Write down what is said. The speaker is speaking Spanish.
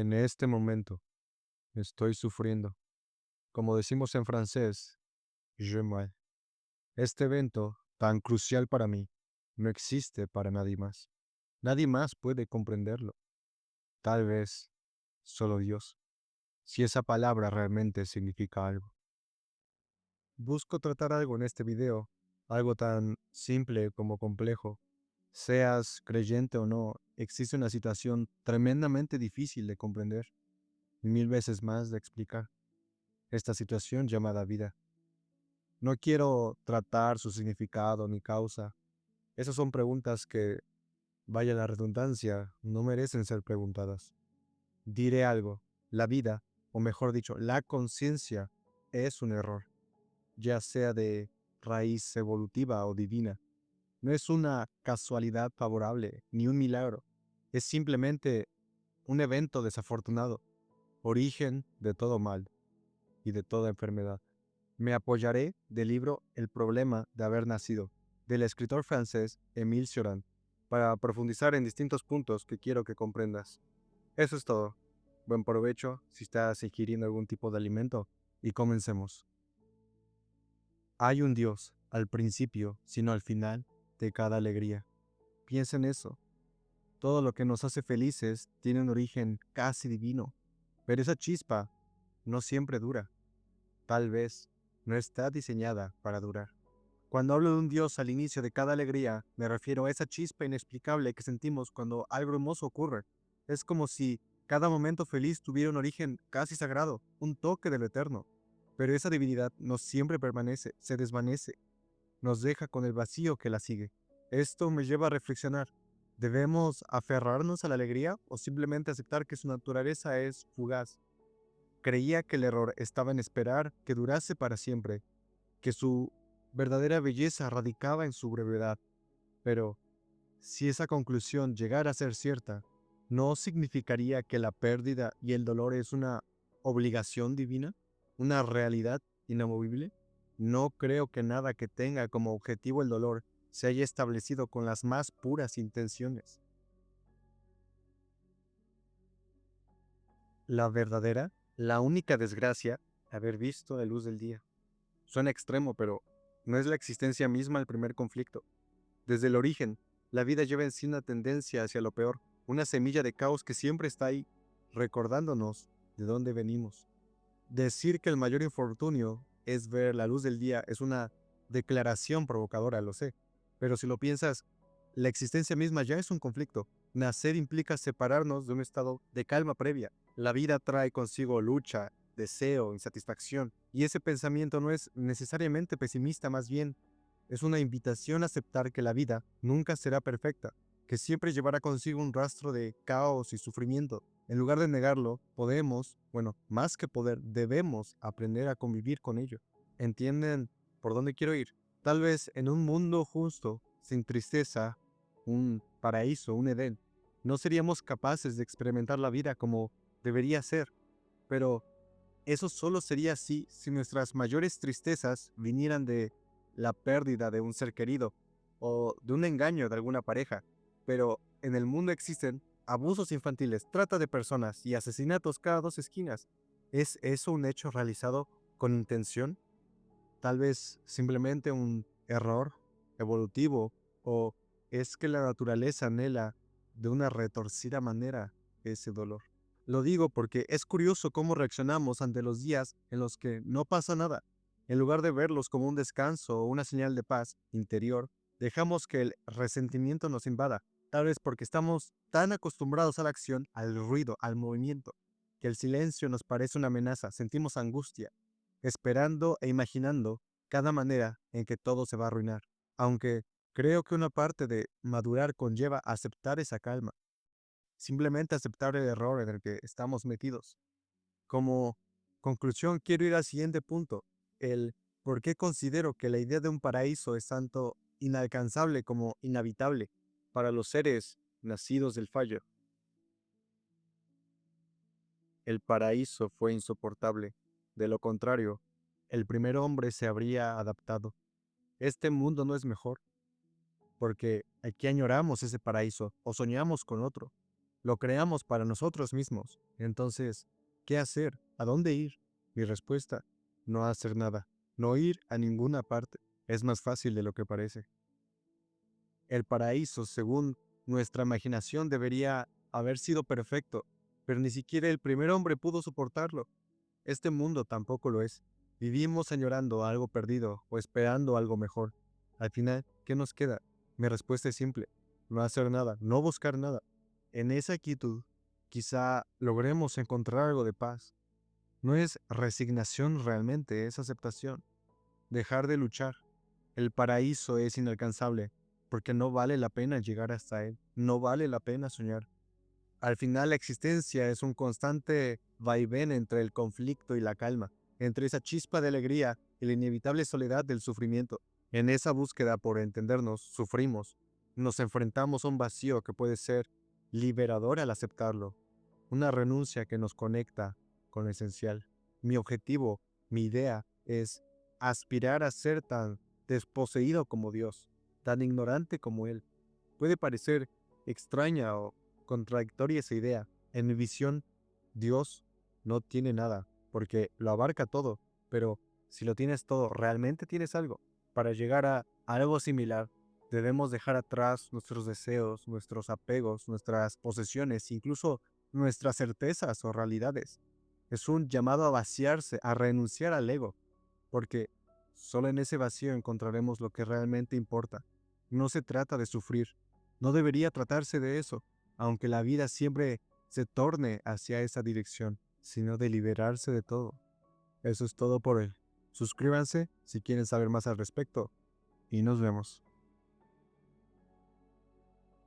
En este momento estoy sufriendo. Como decimos en francés, je mal. Este evento, tan crucial para mí, no existe para nadie más. Nadie más puede comprenderlo. Tal vez solo Dios, si esa palabra realmente significa algo. Busco tratar algo en este video, algo tan simple como complejo. Seas creyente o no, existe una situación tremendamente difícil de comprender y mil veces más de explicar. Esta situación llamada vida. No quiero tratar su significado ni causa. Esas son preguntas que, vaya la redundancia, no merecen ser preguntadas. Diré algo. La vida, o mejor dicho, la conciencia, es un error, ya sea de raíz evolutiva o divina. No es una casualidad favorable, ni un milagro. Es simplemente un evento desafortunado, origen de todo mal y de toda enfermedad. Me apoyaré del libro El problema de haber nacido, del escritor francés Émile Cioran, para profundizar en distintos puntos que quiero que comprendas. Eso es todo. Buen provecho si estás ingiriendo algún tipo de alimento y comencemos. Hay un Dios al principio, sino al final, de cada alegría. Piensa en eso. Todo lo que nos hace felices tiene un origen casi divino, pero esa chispa no siempre dura. Tal vez no está diseñada para durar. Cuando hablo de un Dios al inicio de cada alegría, me refiero a esa chispa inexplicable que sentimos cuando algo hermoso ocurre. Es como si cada momento feliz tuviera un origen casi sagrado, un toque de lo eterno. Pero esa divinidad no siempre permanece, se desvanece, nos deja con el vacío que la sigue. Esto me lleva a reflexionar. ¿Debemos aferrarnos a la alegría o simplemente aceptar que su naturaleza es fugaz? Creía que el error estaba en esperar que durase para siempre, que su verdadera belleza radicaba en su brevedad. Pero, si esa conclusión llegara a ser cierta, ¿no significaría que la pérdida y el dolor es una obligación divina? ¿Una realidad inamovible? No creo que nada que tenga como objetivo el dolor se haya establecido con las más puras intenciones. La verdadera, la única desgracia, haber visto la luz del día. Suena extremo, pero no es la existencia misma el primer conflicto. Desde el origen, la vida lleva en sí una tendencia hacia lo peor, una semilla de caos que siempre está ahí, recordándonos de dónde venimos. Decir que el mayor infortunio es ver la luz del día es una declaración provocadora, lo sé, pero si lo piensas, la existencia misma ya es un conflicto. Nacer implica separarnos de un estado de calma previa. La vida trae consigo lucha, deseo, insatisfacción, y ese pensamiento no es necesariamente pesimista, más bien es una invitación a aceptar que la vida nunca será perfecta, que siempre llevará consigo un rastro de caos y sufrimiento. En lugar de negarlo, podemos, bueno, más que poder, debemos aprender a convivir con ello. ¿Entienden por dónde quiero ir? Tal vez en un mundo justo, sin tristeza, un paraíso, un Edén, no seríamos capaces de experimentar la vida como debería ser, pero eso solo sería así si nuestras mayores tristezas vinieran de la pérdida de un ser querido o de un engaño de alguna pareja. Pero en el mundo existen abusos infantiles, trata de personas y asesinatos cada dos esquinas. ¿Es eso un hecho realizado con intención? Tal vez simplemente un error evolutivo, o es que la naturaleza anhela de una retorcida manera ese dolor. Lo digo porque es curioso cómo reaccionamos ante los días en los que no pasa nada. En lugar de verlos como un descanso o una señal de paz interior, dejamos que el resentimiento nos invada, tal vez porque estamos tan acostumbrados a la acción, al ruido, al movimiento, que el silencio nos parece una amenaza, sentimos angustia, esperando e imaginando cada manera en que todo se va a arruinar. Aunque creo que una parte de madurar conlleva aceptar esa calma, simplemente aceptar el error en el que estamos metidos. Como conclusión, quiero ir al siguiente punto, el por qué considero que la idea de un paraíso es tanto inalcanzable como inhabitable para los seres nacidos del fallo. El paraíso fue insoportable. De lo contrario, el primer hombre se habría adaptado. Este mundo no es mejor, porque aquí añoramos ese paraíso o soñamos con otro. Lo creamos para nosotros mismos. Entonces, ¿qué hacer? ¿A dónde ir? Mi respuesta, no hacer nada. No ir a ninguna parte. Es más fácil de lo que parece. El paraíso, según nuestra imaginación, debería haber sido perfecto, pero ni siquiera el primer hombre pudo soportarlo. Este mundo tampoco lo es. Vivimos añorando algo perdido o esperando algo mejor. Al final, ¿qué nos queda? Mi respuesta es simple: no hacer nada, no buscar nada. En esa quietud, quizá logremos encontrar algo de paz. No es resignación realmente, es aceptación. Dejar de luchar. El paraíso es inalcanzable, porque no vale la pena llegar hasta él. No vale la pena soñar. Al final, la existencia es un constante vaivén entre el conflicto y la calma, entre esa chispa de alegría y la inevitable soledad del sufrimiento. En esa búsqueda por entendernos, sufrimos, nos enfrentamos a un vacío que puede ser liberador al aceptarlo, una renuncia que nos conecta con lo esencial. Mi objetivo, mi idea es aspirar a ser tan desposeído como Dios, tan ignorante como Él. Puede parecer extraña o contradictoria esa idea. En mi visión, Dios no tiene nada, porque lo abarca todo, pero si lo tienes todo, ¿realmente tienes algo? Para llegar a algo similar, debemos dejar atrás nuestros deseos, nuestros apegos, nuestras posesiones, incluso nuestras certezas o realidades. Es un llamado a vaciarse, a renunciar al ego, porque solo en ese vacío encontraremos lo que realmente importa. No se trata de sufrir, no debería tratarse de eso, aunque la vida siempre se torne hacia esa dirección, sino de liberarse de todo. Eso es todo por hoy. Suscríbanse si quieren saber más al respecto y nos vemos.